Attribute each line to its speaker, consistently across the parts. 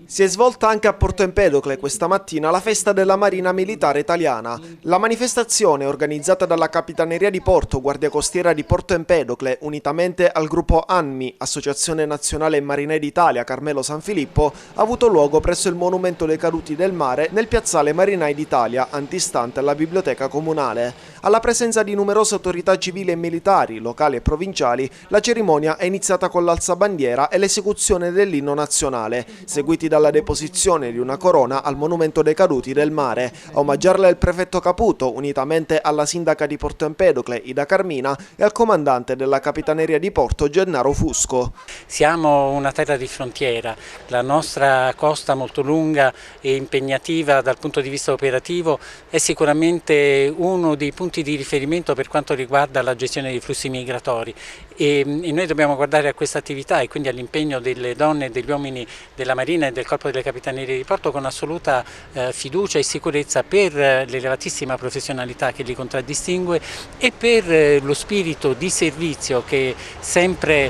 Speaker 1: Si è svolta anche a Porto Empedocle questa mattina la festa della Marina Militare Italiana. La manifestazione, organizzata dalla Capitaneria di Porto, Guardia Costiera di Porto Empedocle, unitamente al gruppo ANMI, Associazione Nazionale Marinai d'Italia Carmelo San Filippo, ha avuto luogo presso il Monumento dei Caduti del Mare nel piazzale Marinai d'Italia, antistante alla Biblioteca Comunale. Alla presenza di numerose autorità civili e militari, locali e provinciali, la cerimonia è iniziata con l'alzabandiera e l'esecuzione dell'inno nazionale, seguiti dalla deposizione di una corona al Monumento dei Caduti del Mare. A omaggiarla il prefetto Caputo, unitamente alla sindaca di Porto Empedocle, Ida Carmina, e al comandante della Capitaneria di Porto, Gennaro Fusco.
Speaker 2: Siamo una terra di frontiera, la nostra costa molto lunga e impegnativa dal punto di vista operativo è sicuramente uno dei punti di riferimento per quanto riguarda la gestione dei flussi migratori e noi dobbiamo guardare a questa attività e quindi all'impegno delle donne e degli uomini della Marina e del Corpo delle Capitanerie di Porto con assoluta fiducia e sicurezza per l'elevatissima professionalità che li contraddistingue e per lo spirito di servizio che sempre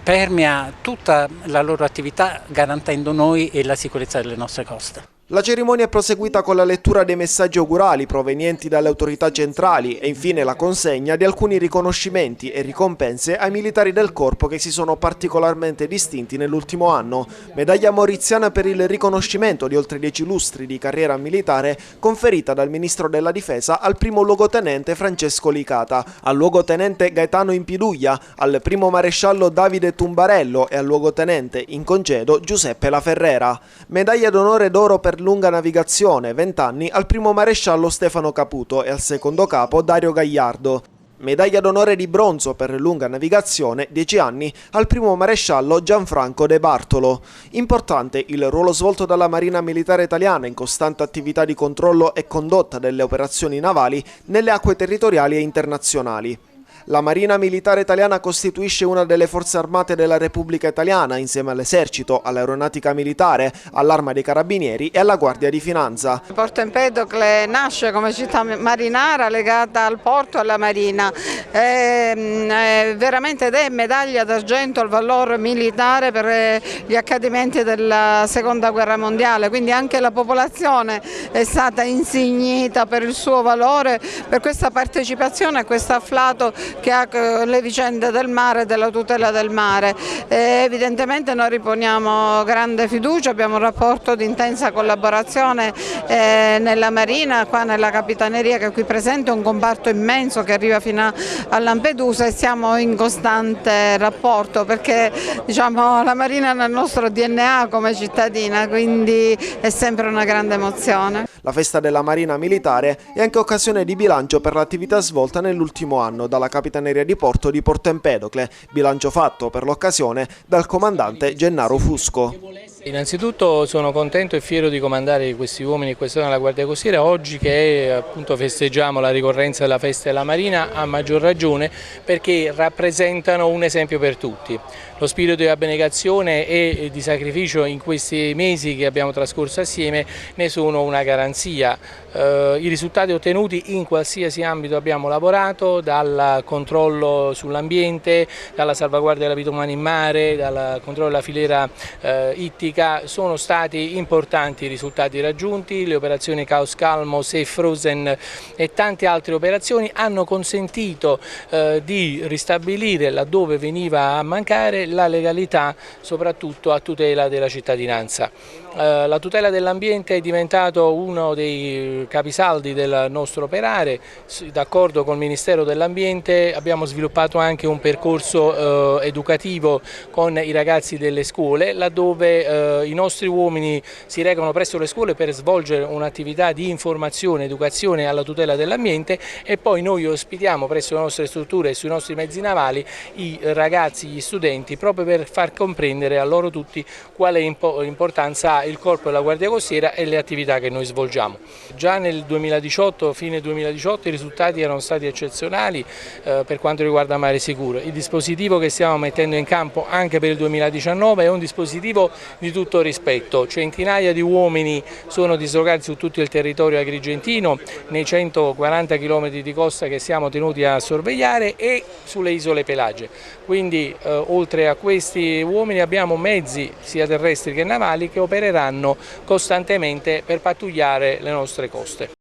Speaker 2: permea tutta la loro attività, garantendo noi e la sicurezza delle nostre coste.
Speaker 1: La cerimonia è proseguita con la lettura dei messaggi augurali provenienti dalle autorità centrali e infine la consegna di alcuni riconoscimenti e ricompense ai militari del corpo che si sono particolarmente distinti nell'ultimo anno. Medaglia mauriziana per il riconoscimento di oltre 10 lustri di carriera militare conferita dal Ministro della Difesa al primo luogotenente Francesco Licata, al luogotenente Gaetano Impiduglia, al primo maresciallo Davide Tumbarello e al luogotenente in congedo Giuseppe La Ferrera. Medaglia d'onore d'oro per lunga navigazione, 20 anni, al primo maresciallo Stefano Caputo e al secondo capo Dario Gagliardo. Medaglia d'onore di bronzo per lunga navigazione, 10 anni, al primo maresciallo Gianfranco De Bartolo. Importante il ruolo svolto dalla Marina Militare Italiana in costante attività di controllo e condotta delle operazioni navali nelle acque territoriali e internazionali. La Marina Militare Italiana costituisce una delle forze armate della Repubblica Italiana insieme all'Esercito, all'Aeronautica Militare, all'Arma dei Carabinieri e alla Guardia di Finanza.
Speaker 3: Porto Empedocle nasce come città marinara legata al porto e alla marina. Veramente è medaglia d'argento al valore militare per gli accadimenti della Seconda Guerra Mondiale, quindi anche la popolazione è stata insignita per il suo valore, per questa partecipazione a questo afflato che ha le vicende del mare e della tutela del mare. Evidentemente noi riponiamo grande fiducia, abbiamo un rapporto di intensa collaborazione nella Marina, qua nella Capitaneria che è qui presente, un comparto immenso che arriva fino a Lampedusa e siamo in costante rapporto perché diciamo, la Marina è nel nostro DNA come cittadina, quindi è sempre una grande emozione.
Speaker 1: La festa della Marina Militare è anche occasione di bilancio per l'attività svolta nell'ultimo anno dalla Capitaneria di Porto di Porto Empedocle, bilancio fatto per l'occasione dal comandante Gennaro Fusco.
Speaker 4: Innanzitutto sono contento e fiero di comandare questi uomini e queste donne della Guardia Costiera oggi che appunto festeggiamo la ricorrenza della festa della Marina, a maggior ragione perché rappresentano un esempio per tutti. Lo spirito di abnegazione e di sacrificio in questi mesi che abbiamo trascorso assieme ne sono una garanzia. I risultati ottenuti in qualsiasi ambito abbiamo lavorato, dal controllo sull'ambiente, dalla salvaguardia della vita umana in mare, dal controllo della filiera ittica, sono stati importanti i risultati raggiunti, le operazioni Caos Calmo, Safe Frozen e tante altre operazioni hanno consentito di ristabilire laddove veniva a mancare la legalità, soprattutto a tutela della cittadinanza. La tutela dell'ambiente è diventato uno dei capisaldi del nostro operare. D'accordo col Ministero dell'Ambiente abbiamo sviluppato anche un percorso educativo con i ragazzi delle scuole, laddove i nostri uomini si recano presso le scuole per svolgere un'attività di informazione, educazione alla tutela dell'ambiente e poi noi ospitiamo presso le nostre strutture e sui nostri mezzi navali i ragazzi, gli studenti, proprio per far comprendere a loro tutti quale importanza ha il Corpo della Guardia Costiera e le attività che noi svolgiamo. Già nel 2018, fine 2018, i risultati erano stati eccezionali per quanto riguarda Mare Sicuro. Il dispositivo che stiamo mettendo in campo anche per il 2019 è un dispositivo di di tutto rispetto. Centinaia di uomini sono dislocati su tutto il territorio agrigentino, nei 140 km di costa che siamo tenuti a sorvegliare e sulle isole Pelagie. Quindi oltre a questi uomini abbiamo mezzi sia terrestri che navali che opereranno costantemente per pattugliare le nostre coste.